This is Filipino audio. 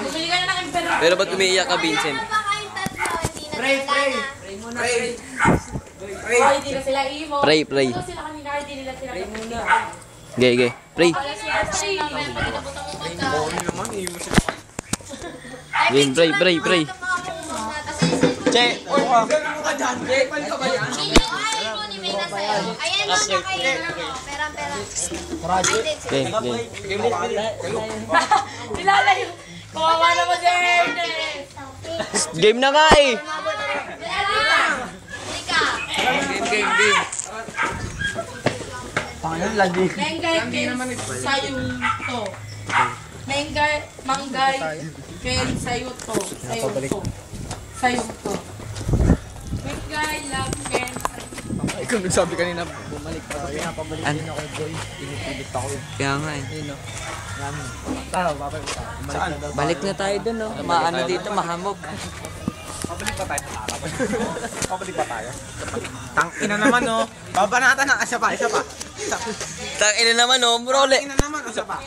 Bumili ka na ng emperor. Pero ba't umiiyak ka, Vincent? Pray. Pray muna, pray. Pray. Hindi na sila imo. Pray. Pray muna. Pray muna. Gay. Pray. Pray. Che, Gano'n ka dyan, Che. Pwede ka ba yan? Ayan lang na kayo. Pera. Nilalayo. Kawawa naman si Ernest. Game na nga eh. Game. pangalan lagi. Menggay ken sayuto. Manggay ken sayuto. Sayuto. Menggay lang ken. Ikaw nagsabi kanina bumalik pa. Kaya pabalik din ako boy. Pinipilit ako. Kaya nga eh. Ayun no. Babalik. Saan? Balik na tayo dun no. Maano dito, mahamog. Pabalik pa tayo. Pabalik pa tayo. Tangina naman no. Babanatan na isa pa. Tangina naman no, bro. Tangina naman isa pa.